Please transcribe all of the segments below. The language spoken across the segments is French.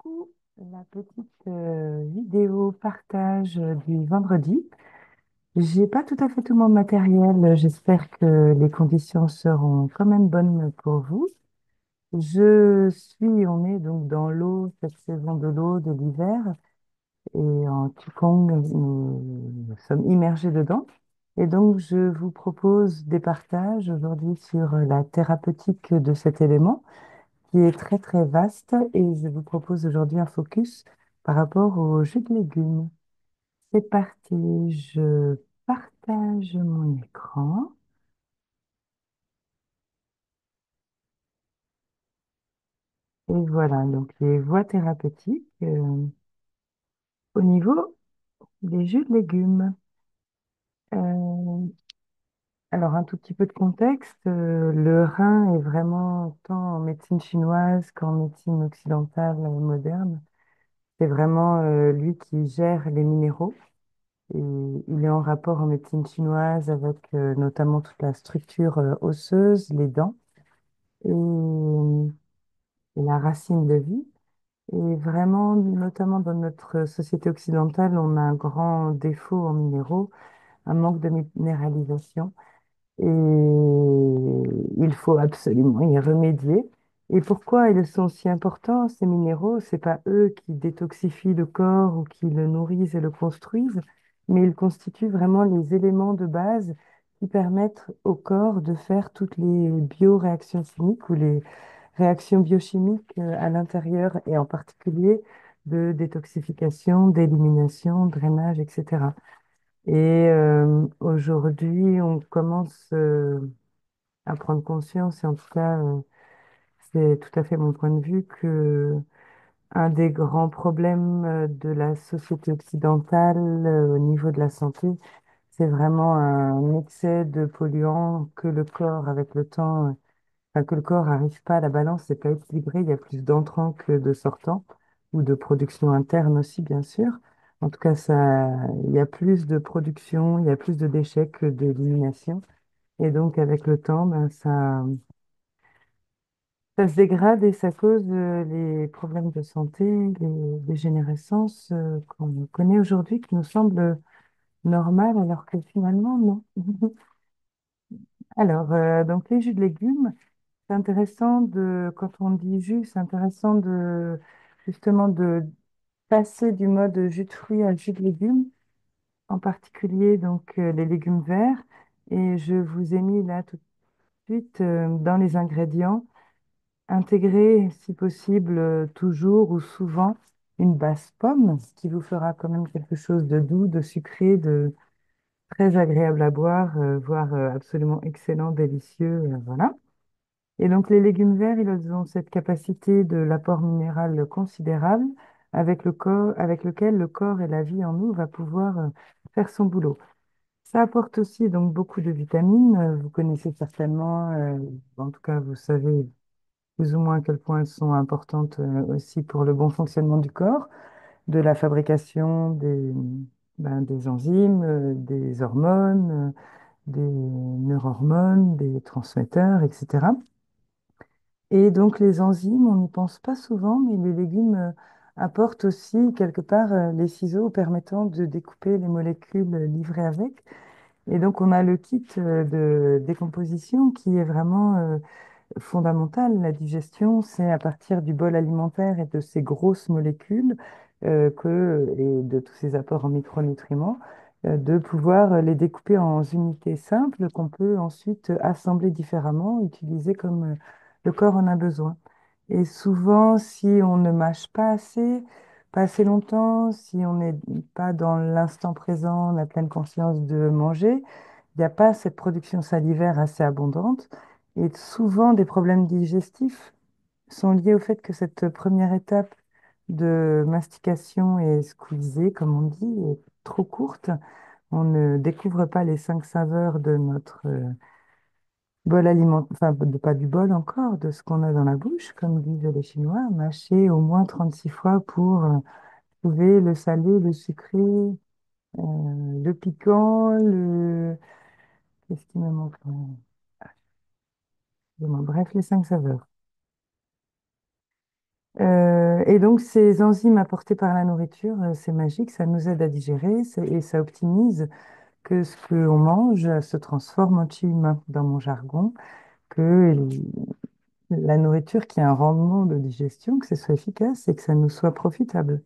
beaucoup la petite vidéo partage du vendredi. J'ai pas tout à fait tout mon matériel. J'espère que les conditions seront quand même bonnes pour vous. On est donc dans l'eau, cette saison de l'eau de l'hiver, et en Qigong, nous sommes immergés dedans. Et donc, je vous propose des partages aujourd'hui sur la thérapeutique de cet élément qui est très très vaste et je vous propose aujourd'hui un focus par rapport au jus de légumes. C'est parti, je partage mon écran et voilà donc les voies thérapeutiques au niveau des jus de légumes. Euh, alors un tout petit peu de contexte, le rein est vraiment tant en médecine chinoise qu'en médecine occidentale moderne. C'est vraiment lui qui gère les minéraux. Et il est en rapport en médecine chinoise avec notamment toute la structure osseuse, les dents et la racine de vie. Et vraiment, notamment dans notre société occidentale, on a un grand défaut en minéraux, un manque de minéralisation. Et il faut absolument y remédier. Et pourquoi ils sont si importants, ces minéraux? C'est pas eux qui détoxifient le corps ou qui le nourrissent et le construisent, mais ils constituent vraiment les éléments de base qui permettent au corps de faire toutes les bioréactions chimiques ou les réactions biochimiques à l'intérieur et en particulier de détoxification, d'élimination, drainage, etc. Et aujourd'hui, on commence à prendre conscience, et en tout cas, c'est tout à fait mon point de vue, que un des grands problèmes de la société occidentale au niveau de la santé, c'est vraiment un excès de polluants que le corps, avec le temps, enfin, que le corps n'arrive pas à la balance, c'est pas équilibré, il y a plus d'entrants que de sortants, ou de production interne aussi, bien sûr. En tout cas, il y a plus de production, il y a plus de déchets que d'élimination. Et donc, avec le temps, ben, ça se dégrade et ça cause les problèmes de santé, les dégénérescences qu'on connaît aujourd'hui, qui nous semblent normales, alors que finalement, non. Alors, donc les jus de légumes, c'est intéressant quand on dit jus, c'est intéressant justement de passer du mode jus de fruits à jus de légumes, en particulier donc les légumes verts. Et je vous ai mis là tout de suite dans les ingrédients. Intégrer, si possible, toujours ou souvent une basse pomme, ce qui vous fera quand même quelque chose de doux, de sucré, de très agréable à boire, voire absolument excellent, délicieux, voilà. Et donc les légumes verts, ils ont cette capacité de l'apport minéral considérable avec lequel le corps et la vie en nous va pouvoir faire son boulot. Ça apporte aussi donc beaucoup de vitamines. Vous connaissez certainement, en tout cas vous savez plus ou moins à quel point elles sont importantes aussi pour le bon fonctionnement du corps, de la fabrication des enzymes, des hormones, des neurohormones, des transmetteurs, etc. Et donc les enzymes, on n'y pense pas souvent, mais les légumes apportent aussi quelque part les ciseaux permettant de découper les molécules livrées avec. Et donc on a le kit de décomposition qui est vraiment fondamentale. La digestion, c'est à partir du bol alimentaire et de ces grosses molécules et de tous ces apports en micronutriments, de pouvoir les découper en unités simples qu'on peut ensuite assembler différemment, utiliser comme le corps en a besoin. Et souvent, si on ne mâche pas assez longtemps, si on n'est pas dans l'instant présent, la pleine conscience de manger, il n'y a pas cette production salivaire assez abondante. Et souvent, des problèmes digestifs sont liés au fait que cette première étape de mastication est squeezée, comme on dit, est trop courte. On ne découvre pas les cinq saveurs de notre bol alimentaire, enfin, pas du bol encore, de ce qu'on a dans la bouche, comme disent les Chinois, mâcher au moins 36 fois pour trouver le salé, le sucré, le piquant, Qu'est-ce qui me manque? Bref, les cinq saveurs. Et donc, ces enzymes apportées par la nourriture, c'est magique, ça nous aide à digérer et ça optimise que ce qu'on mange se transforme en chi humain, dans mon jargon, que la nourriture qui a un rendement de digestion, que ce soit efficace et que ça nous soit profitable.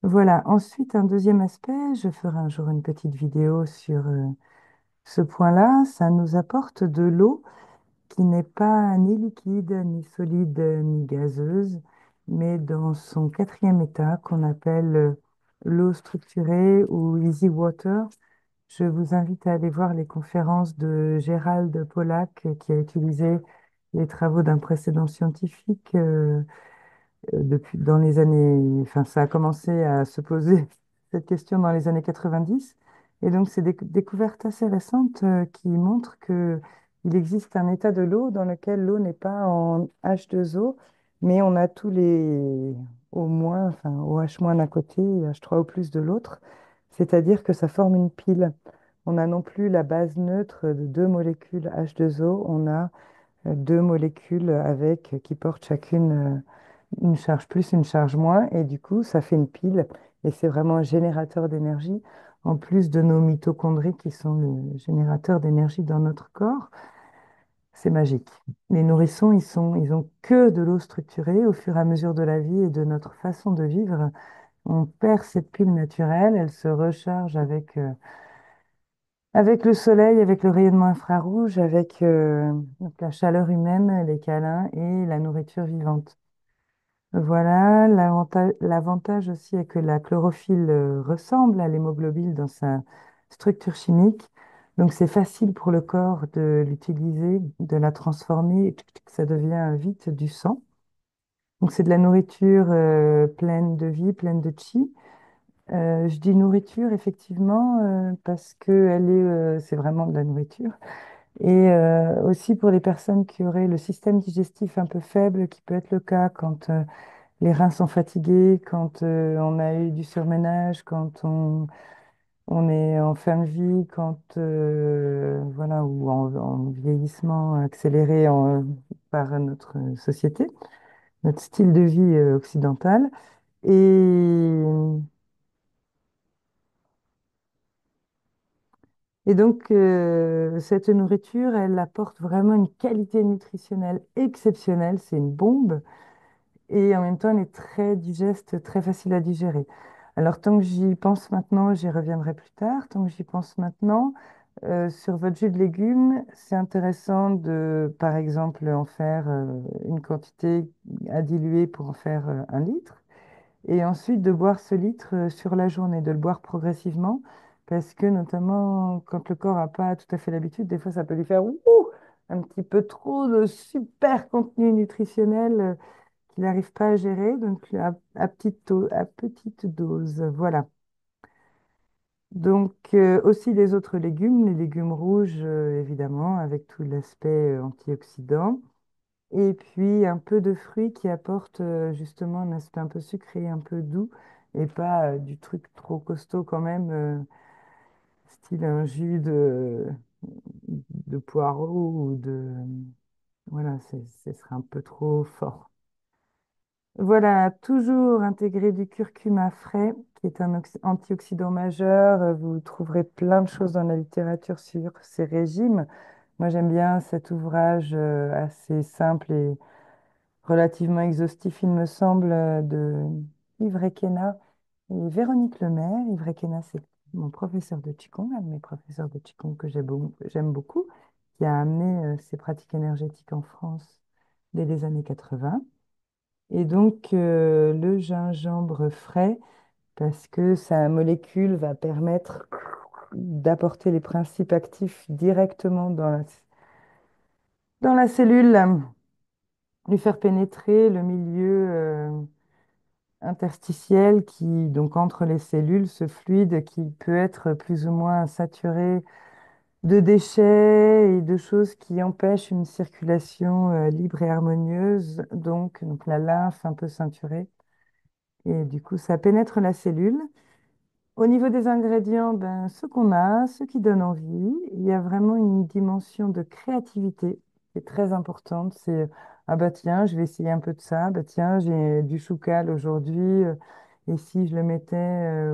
Voilà. Ensuite, un deuxième aspect, je ferai un jour une petite vidéo sur ce point-là. Ça nous apporte de l'eau qui n'est pas ni liquide, ni solide, ni gazeuse, mais dans son quatrième état qu'on appelle l'eau structurée ou easy water. Je vous invite à aller voir les conférences de Gérald Pollack qui a utilisé les travaux d'un précédent scientifique depuis dans les années, enfin ça a commencé à se poser cette question dans les années 90. Et donc c'est des découvertes assez récentes qui montrent que il existe un état de l'eau dans lequel l'eau n'est pas en H2O, mais on a tous les au moins, enfin au H- d'un côté et H3 au plus de l'autre. C'est-à-dire que ça forme une pile. On a non plus la base neutre de deux molécules H2O, on a deux molécules avec qui portent chacune une charge plus, une charge moins, et du coup, ça fait une pile, et c'est vraiment un générateur d'énergie, en plus de nos mitochondries qui sont le générateur d'énergie dans notre corps. C'est magique. Les nourrissons, ils ont que de l'eau structurée au fur et à mesure de la vie et de notre façon de vivre. On perd cette pile naturelle, elle se recharge avec le soleil, avec le rayonnement infrarouge, avec donc la chaleur humaine, les câlins et la nourriture vivante. Voilà, l'avantage aussi est que la chlorophylle ressemble à l'hémoglobine dans sa structure chimique. Donc c'est facile pour le corps de l'utiliser, de la transformer, et ça devient vite du sang. Donc c'est de la nourriture pleine de vie, pleine de chi. Je dis nourriture effectivement parce que c'est vraiment de la nourriture. Et aussi pour les personnes qui auraient le système digestif un peu faible, qui peut être le cas quand les reins sont fatigués, quand on a eu du surménage, quand on est en fin de vie, quand voilà, ou en vieillissement accéléré par notre société, notre style de vie occidental. Et, et donc, cette nourriture, elle apporte vraiment une qualité nutritionnelle exceptionnelle. C'est une bombe. Et en même temps, elle est très digeste, très facile à digérer. Alors, tant que j'y pense maintenant, j'y reviendrai plus tard. Tant que j'y pense maintenant, sur votre jus de légumes, c'est intéressant de, par exemple, en faire une quantité à diluer pour en faire 1 litre. Et ensuite, de boire ce litre sur la journée, de le boire progressivement. Parce que, notamment, quand le corps n'a pas tout à fait l'habitude, des fois, ça peut lui faire ouh, un petit peu trop de super contenu nutritionnel qu'il n'arrive pas à gérer, donc à petite dose. Voilà. Donc aussi les autres légumes, les légumes rouges, évidemment, avec tout l'aspect antioxydant. Et puis un peu de fruits qui apportent justement un aspect un peu sucré, un peu doux, et pas du truc trop costaud quand même, style un jus de poireau ou de... Voilà, ce serait un peu trop fort. Voilà, toujours intégrer du curcuma frais, qui est un antioxydant majeur. Vous trouverez plein de choses dans la littérature sur ces régimes. Moi, j'aime bien cet ouvrage assez simple et relativement exhaustif, il me semble, de Yves Requena et Véronique Lemaire. Yves Requena, c'est mon professeur de Qigong, un de mes professeurs de Qigong que j'aime beaucoup, qui a amené ces pratiques énergétiques en France dès les années 80. Et donc, le gingembre frais, parce que sa molécule va permettre d'apporter les principes actifs directement dans la cellule, lui faire pénétrer le milieu interstitiel qui, donc entre les cellules, ce fluide qui peut être plus ou moins saturé de déchets et de choses qui empêchent une circulation libre et harmonieuse, donc la lymphe un peu ceinturée. Et du coup, ça pénètre la cellule. Au niveau des ingrédients, ben, ce qu'on a, ce qui donne envie, il y a vraiment une dimension de créativité qui est très importante. C'est, ah bah tiens, je vais essayer un peu de ça. Bah tiens, j'ai du choucal aujourd'hui. Et si je le mettais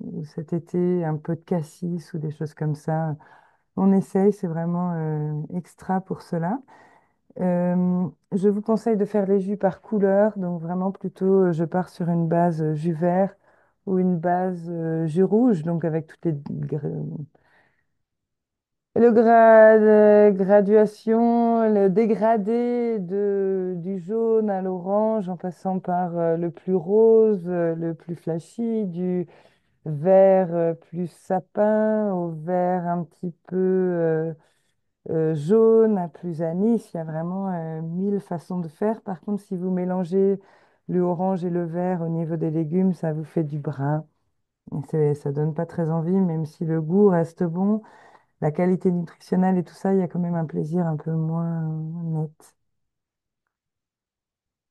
ou cet été, un peu de cassis ou des choses comme ça. On essaye, c'est vraiment extra pour cela. Je vous conseille de faire les jus par couleur, donc vraiment plutôt je pars sur une base jus vert ou une base jus rouge, donc avec toutes les le graduation, le dégradé du jaune à l'orange en passant par le plus rose, le plus flashy, du vert plus sapin au vert un petit peu jaune à plus anis. Il y a vraiment 1000 façons de faire. Par contre, si vous mélangez le orange et le vert au niveau des légumes, ça vous fait du brun. Et ça donne pas très envie, même si le goût reste bon. La qualité nutritionnelle et tout ça, il y a quand même un plaisir un peu moins net.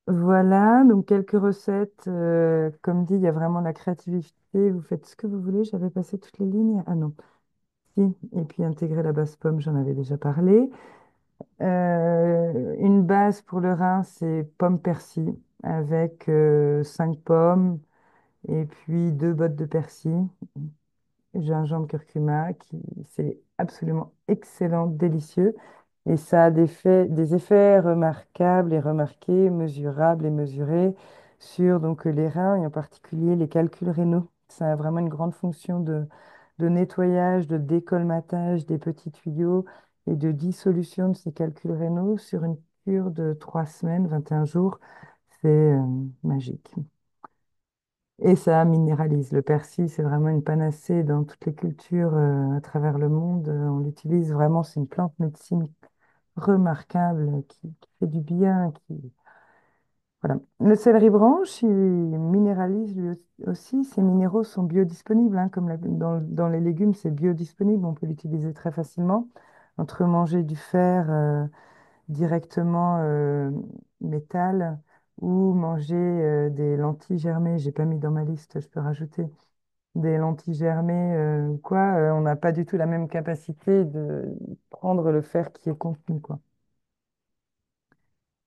Voilà, donc quelques recettes. Comme dit, il y a vraiment la créativité. Vous faites ce que vous voulez. J'avais passé toutes les lignes. Ah non, si. Et puis intégrer la basse pomme, j'en avais déjà parlé. Une base pour le rein, c'est pomme persil avec 5 pommes et puis 2 bottes de persil, gingembre, curcuma, c'est absolument excellent, délicieux. Et ça a des effets remarquables et remarqués, mesurables et mesurés sur donc, les reins et en particulier les calculs rénaux. Ça a vraiment une grande fonction de nettoyage, de décolmatage des petits tuyaux et de dissolution de ces calculs rénaux sur une cure de 3 semaines, 21 jours. C'est magique. Et ça minéralise. Le persil, c'est vraiment une panacée dans toutes les cultures à travers le monde. On l'utilise vraiment, c'est une plante médecine remarquable qui fait du bien. Voilà. Le céleri branche, il minéralise lui aussi. Ces minéraux sont biodisponibles, hein, comme dans les légumes, c'est biodisponible. On peut l'utiliser très facilement. Entre manger du fer directement métal ou manger des lentilles germées. J'ai pas mis dans ma liste, je peux rajouter des lentilles germées ou quoi. On n'a pas du tout la même capacité de prendre le fer qui est contenu, quoi.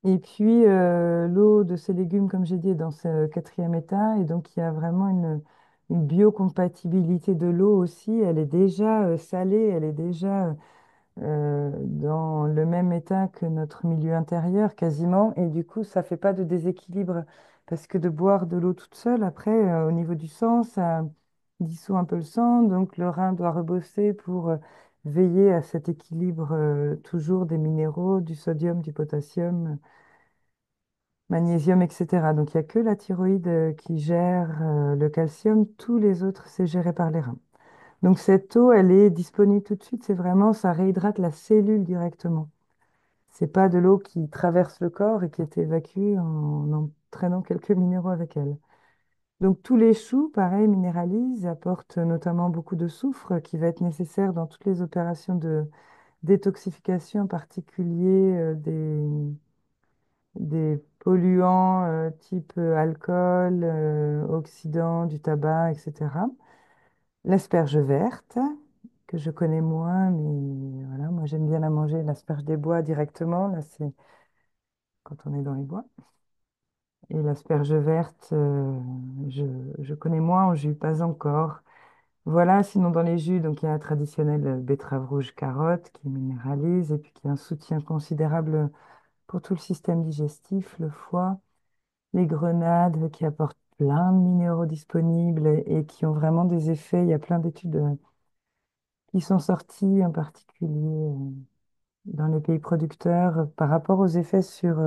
Et puis, l'eau de ces légumes, comme j'ai dit, est dans ce quatrième état. Et donc, il y a vraiment une biocompatibilité de l'eau aussi. Elle est déjà salée, elle est déjà dans le même état que notre milieu intérieur, quasiment. Et du coup, ça fait pas de déséquilibre. Parce que de boire de l'eau toute seule, après, au niveau du sang, ça dissout un peu le sang. Donc, le rein doit rebosser pour veiller à cet équilibre toujours des minéraux, du sodium, du potassium magnésium, etc. Donc, il n'y a que la thyroïde qui gère le calcium. Tous les autres, c'est géré par les reins. Donc, cette eau, elle est disponible tout de suite. C'est vraiment, ça réhydrate la cellule directement. C'est pas de l'eau qui traverse le corps et qui est évacuée en entraînant quelques minéraux avec elle. Donc, tous les choux, pareil, minéralisent, apportent notamment beaucoup de soufre qui va être nécessaire dans toutes les opérations de détoxification, en particulier des polluants type alcool, oxydants, du tabac, etc. L'asperge verte, que je connais moins, mais voilà, moi j'aime bien la manger, l'asperge des bois directement, là c'est quand on est dans les bois. Et l'asperge verte, je connais moins en jus, pas encore. Voilà, sinon dans les jus, donc il y a un traditionnel betterave rouge carotte qui minéralise et puis qui est un soutien considérable pour tout le système digestif, le foie. Les grenades qui apportent plein de minéraux disponibles et qui ont vraiment des effets. Il y a plein d'études qui sont sorties, en particulier dans les pays producteurs, par rapport aux effets sur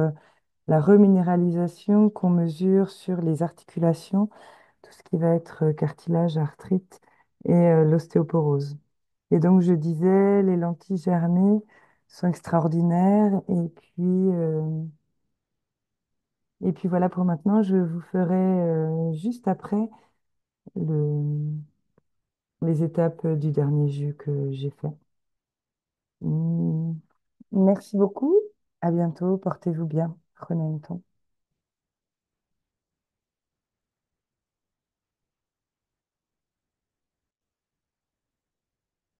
la reminéralisation qu'on mesure sur les articulations, tout ce qui va être cartilage, arthrite et l'ostéoporose. Et donc, je disais, les lentilles germées sont extraordinaires. Et puis voilà pour maintenant, je vous ferai juste après le- les étapes du dernier jus que j'ai fait. Mm. Merci beaucoup. À bientôt. Portez-vous bien. Prenez un temps.